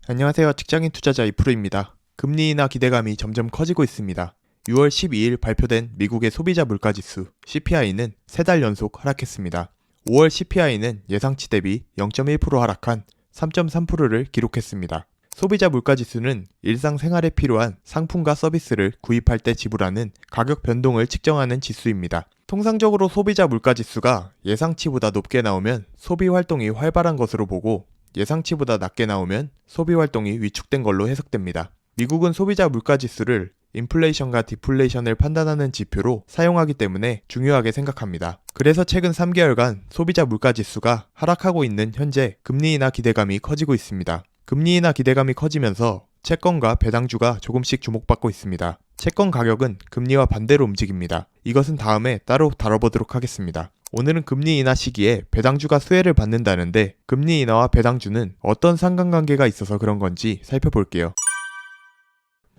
안녕하세요. 직장인 투자자 이프로입니다. 금리 인하 기대감이 점점 커지고 있습니다. 6월 12일 발표된 미국의 소비자 물가지수 CPI는 3달 연속 하락했습니다. 5월 CPI는 예상치 대비 0.1% 하락한 3.3%를 기록했습니다. 소비자 물가지수는 일상생활에 필요한 상품과 서비스를 구입할 때 지불하는 가격 변동을 측정하는 지수입니다. 통상적으로 소비자 물가지수가 예상치보다 높게 나오면 소비 활동이 활발한 것으로 보고 예상치보다 낮게 나오면 소비 활동이 위축된 걸로 해석됩니다. 미국은 소비자 물가지수를 인플레이션과 디플레이션을 판단하는 지표로 사용하기 때문에 중요하게 생각합니다. 그래서 최근 3개월간 소비자 물가지수가 하락하고 있는 현재 금리 인하 기대감이 커지고 있습니다. 금리 인하 기대감이 커지면서 채권과 배당주가 조금씩 주목받고 있습니다. 채권 가격은 금리와 반대로 움직입니다. 이것은 다음에 따로 다뤄보도록 하겠습니다. 오늘은 금리 인하 시기에 배당주가 수혜를 받는다는데 금리 인하와 배당주는 어떤 상관관계가 있어서 그런 건지 살펴볼게요.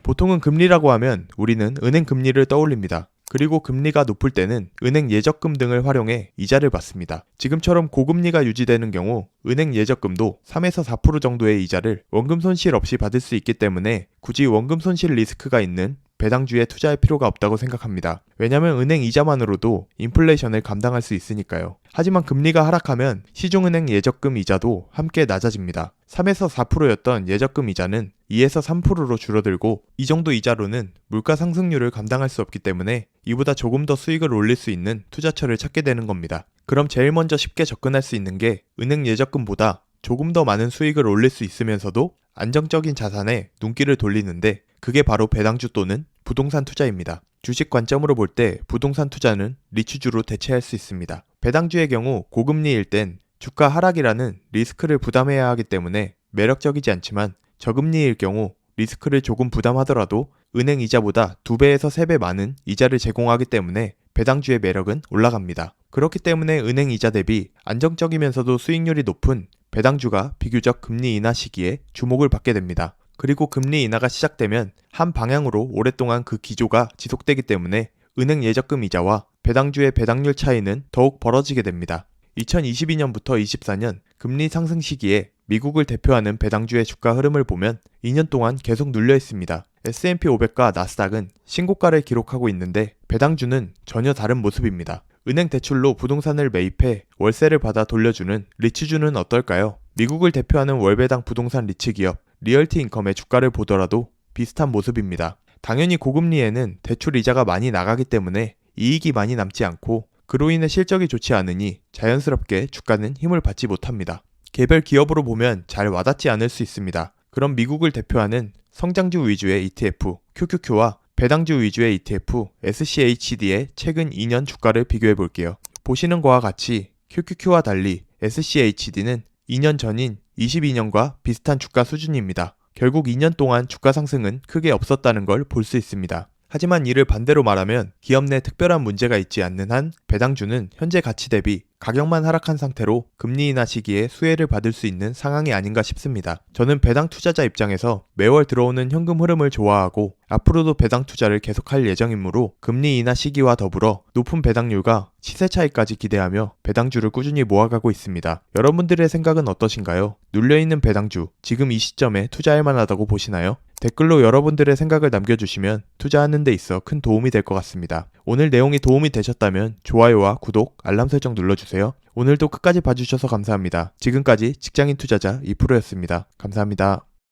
보통은 금리라고 하면 우리는 은행 금리를 떠올립니다. 그리고 금리가 높을 때는 은행 예적금 등을 활용해 이자를 받습니다. 지금처럼 고금리가 유지되는 경우 은행 예적금도 3에서 4% 정도의 이자를 원금 손실 없이 받을 수 있기 때문에 굳이 원금 손실 리스크가 있는 배당주에 투자할 필요가 없다고 생각합니다. 왜냐하면 은행 이자만으로도 인플레이션을 감당할 수 있으니까요. 하지만 금리가 하락하면 시중은행 예적금 이자도 함께 낮아집니다. 3에서 4%였던 예적금 이자는 2에서 3%로 줄어들고 이 정도 이자로는 물가 상승률을 감당할 수 없기 때문에 이보다 조금 더 수익을 올릴 수 있는 투자처를 찾게 되는 겁니다. 그럼 제일 먼저 쉽게 접근할 수 있는 게 은행 예적금보다 조금 더 많은 수익을 올릴 수 있으면서도 안정적인 자산에 눈길을 돌리는데 그게 바로 배당주 또는 부동산 투자입니다. 주식 관점으로 볼 때 부동산 투자는 리츠주로 대체할 수 있습니다. 배당주의 경우 고금리일 땐 주가 하락이라는 리스크를 부담해야 하기 때문에 매력적이지 않지만 저금리일 경우 리스크를 조금 부담하더라도 은행 이자보다 2배에서 3배 많은 이자를 제공하기 때문에 배당주의 매력은 올라갑니다. 그렇기 때문에 은행 이자 대비 안정적이면서도 수익률이 높은 배당주가 비교적 금리 인하 시기에 주목을 받게 됩니다. 그리고 금리 인하가 시작되면 한 방향으로 오랫동안 그 기조가 지속되기 때문에 은행 예적금 이자와 배당주의 배당률 차이는 더욱 벌어지게 됩니다. 2022년부터 24년 금리 상승 시기에 미국을 대표하는 배당주의 주가 흐름을 보면 2년 동안 계속 눌려 있습니다. S&P 500과 나스닥은 신고가를 기록하고 있는데 배당주는 전혀 다른 모습입니다. 은행 대출로 부동산을 매입해 월세를 받아 돌려주는 리츠주는 어떨까요? 미국을 대표하는 월배당 부동산 리츠 기업 리얼티 인컴의 주가를 보더라도 비슷한 모습입니다. 당연히 고금리에는 대출 이자가 많이 나가기 때문에 이익이 많이 남지 않고 그로 인해 실적이 좋지 않으니 자연스럽게 주가는 힘을 받지 못합니다. 개별 기업으로 보면 잘 와닿지 않을 수 있습니다. 그럼 미국을 대표하는 성장주 위주의 ETF QQQ와 배당주 위주의 ETF SCHD의 최근 2년 주가를 비교해 볼게요. 보시는 것과 같이 QQQ와 달리 SCHD는 2년 전인 22년과 비슷한 주가 수준입니다. 결국 2년 동안 주가 상승은 크게 없었다는 걸 볼 수 있습니다. 하지만 이를 반대로 말하면 기업 내 특별한 문제가 있지 않는 한 배당주는 현재 가치 대비 가격만 하락한 상태로 금리 인하 시기에 수혜를 받을 수 있는 상황이 아닌가 싶습니다. 저는 배당 투자자 입장에서 매월 들어오는 현금 흐름을 좋아하고 앞으로도 배당 투자를 계속할 예정이므로 금리 인하 시기와 더불어 높은 배당률과 시세 차이까지 기대하며 배당주를 꾸준히 모아가고 있습니다. 여러분들의 생각은 어떠신가요? 눌려있는 배당주, 지금 이 시점에 투자할 만하다고 보시나요? 댓글로 여러분들의 생각을 남겨주시면 투자하는 데 있어 큰 도움이 될 것 같습니다. 오늘 내용이 도움이 되셨다면 좋아요와 구독, 알람 설정 눌러주세요. 오늘도 끝까지 봐주셔서 감사합니다. 지금까지 직장인 투자자 이프로였습니다. 감사합니다.